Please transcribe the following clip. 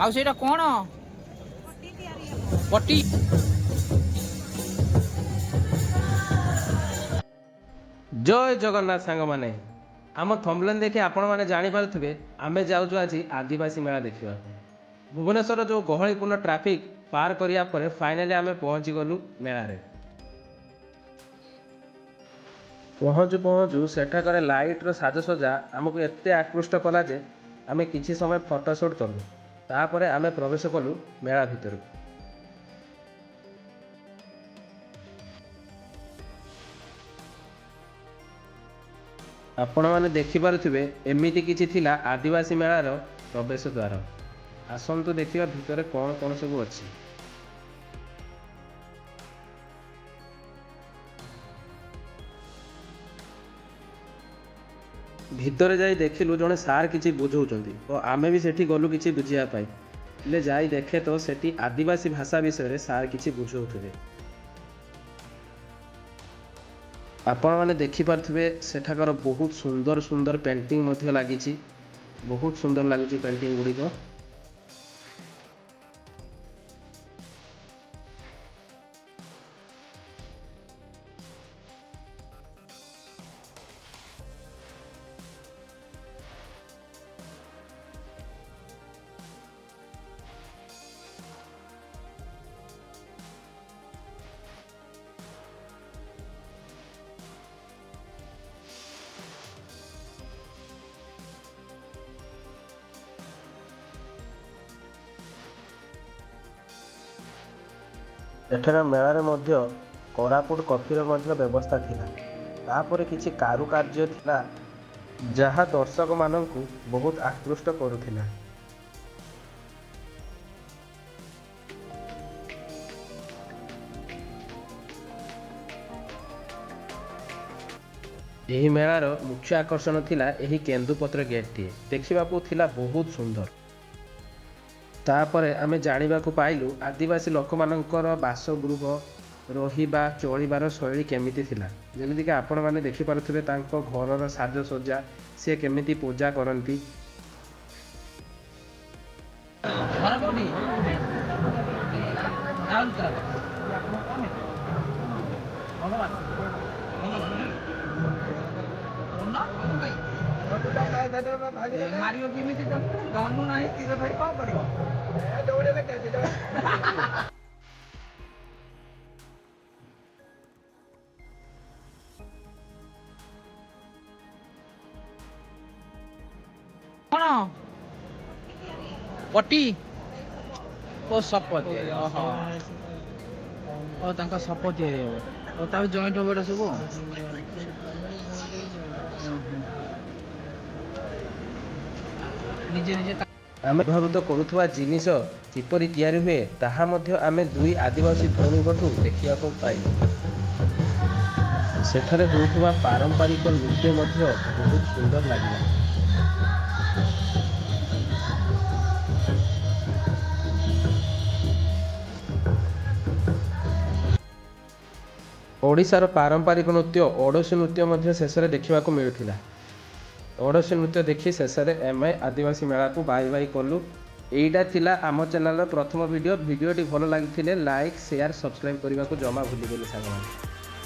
ଆଉ ସେଇଟା କ'ଣ ପଟି? ଜୟ ଜଗନ୍ନାଥ ସାଙ୍ଗମାନେ, ଆମ ଥମ୍ବନେଲ୍ ଦେଖି ଆପଣମାନେ ଜାଣିପାରୁଥିବେ ଆମେ ଯାଉଛୁ ଆଜି ଆଦିବାସୀ ମେଳା ଦେଖିବାକୁ। ଭୁବନେଶ୍ୱର ଯେଉଁ ଗହଳିପୂର୍ଣ୍ଣ ଟ୍ରାଫିକ୍ ପାର କରିବା ପରେ ଫାଇନାଲି ଆମେ ପହଞ୍ଚିଗଲୁ ମେଳାରେ। ପହଞ୍ଚୁ ପହଞ୍ଚୁ ସେଠାକାର ଲାଇଟ୍ର ସାଜସଜ୍ଜା ଆମକୁ ଏତେ ଆକୃଷ୍ଟ କଲା ଯେ ଆମେ କିଛି ସମୟ ଫଟୋ ସୁଟ୍ କଲୁ। ତାପରେ ଆମେ ପ୍ରବେଶ କଲୁ ମେଳା ଭିତରକୁ। ଆପଣମାନେ ଦେଖିପାରୁଥିବେ ଏମିତି କିଛି ଥିଲା ଆଦିବାସୀ ମେଳାର ପ୍ରବେଶ ଦ୍ୱାର। ଆସନ୍ତୁ ଦେଖିବା ଭିତରେ କ'ଣ କ'ଣ ସବୁ ଅଛି। ଭିତରେ ଯାଇ ଦେଖିଲୁ ଜଣେ ସାର୍ କିଛି ବୁଝାଉଛନ୍ତି ଓ ଆମେ ବି ସେଠି ଗଲୁ କିଛି ବୁଝିବା ପାଇଁ। ହେଲେ ଯାଇ ଦେଖେ ତ ସେଠି ଆଦିବାସୀ ଭାଷା ବିଷୟରେ ସାର୍ କିଛି ବୁଝାଉଥିବେ। ଆପଣମାନେ ଦେଖିପାରୁଥିବେ ସେଠାକାର ବହୁତ ସୁନ୍ଦର ସୁନ୍ଦର ପେଣ୍ଟିଂ ମଧ୍ୟ ଲାଗିଛି। ବହୁତ ସୁନ୍ଦର ଲାଗୁଛି ପେଣ୍ଟିଂ ଗୁଡ଼ିକ। ଏଠାକାର ମେଳାରେ ମଧ୍ୟ କୋରାପୁଟ କଫିର ମଧ୍ୟ ବ୍ୟବସ୍ଥା ଥିଲା। ତାପରେ କିଛି କାରୁକାର୍ଯ୍ୟ ଥିଲା ଯାହା ଦର୍ଶକମାନଙ୍କୁ ବହୁତ ଆକୃଷ୍ଟ କରୁଥିଲା। ଏହି ମେଳାର ମୁଖ୍ୟ ଆକର୍ଷଣ ଥିଲା ଏହି କେନ୍ଦୁପତ୍ର ଗେଟ୍ଟିଏ। ଦେଖିବାକୁ ଥିଲା ବହୁତ ସୁନ୍ଦର। ତାପରେ ଆମେ ଜାଣିବାକୁ ପାଇଲୁ ଆଦିବାସୀ ଲୋକମାନଙ୍କର ବାସଗୃହ, ରହିବା, ଚଳିବାର ଶୈଳୀ କେମିତି ଥିଲା। ଯେମିତିକି ଆପଣମାନେ ଦେଖିପାରୁଥିବେ ତାଙ୍କ ଘରର ସାଜସଜ୍ଜା, ସେ କେମିତି ପୂଜା କରନ୍ତି। ମାରିବ କେମିତି ଧନୁ ନାହିଁ ତୀର ଧରି କ'ଣ କରିବ? କ'ଣ ପଟି ଓ ସପ ତିଆରି? ଓ ତାଙ୍କ ସପ ତିଆରି ହବ ଓ ତା ଜଏଣ୍ଟ ହବ ଏଟା ସବୁ। ନିଜେ ନିଜେ ଆମେ ବ୍ୟବହୃତ କରୁଥିବା ଜିନିଷ କିପରି ତିଆରି ହୁଏ ତାହା ମଧ୍ୟ ଆମେ ଦୁଇ ଆଦିବାସୀ ଭଉଣୀଙ୍କଠୁ ଦେଖିବାକୁ ପାଇଲୁ। ସେଠାରେ ହେଉଥିବା ପାରମ୍ପରିକ ନୃତ୍ୟ ମଧ୍ୟ ବହୁତ ସୁନ୍ଦର ଲାଗିଲା। ଓଡ଼ିଶାର ପାରମ୍ପରିକ ନୃତ୍ୟ ଓଡ଼ିଶୀ ନୃତ୍ୟ ମଧ୍ୟ ଶେଷରେ ଦେଖିବାକୁ ମିଳୁଥିଲା। ଓଡ଼ିଶୀ ନୃତ୍ୟ ଦେଖି ଶେଷରେ ଆମେ ଆଦିବାସୀ ମେଳାକୁ ବାଇ ବାଇ କଲୁ। ଏଇଟା ଥିଲା ଆମ ଚ୍ୟାନେଲର ପ୍ରଥମ ଭିଡ଼ିଓ। ଭିଡ଼ିଓଟି ଭଲ ଲାଗିଥିଲେ ଲାଇକ୍, ସେୟାର, ସବସ୍କ୍ରାଇବ୍ କରିବାକୁ ଜମା ଭୁଲିବେନି ସାଙ୍ଗମାନେ।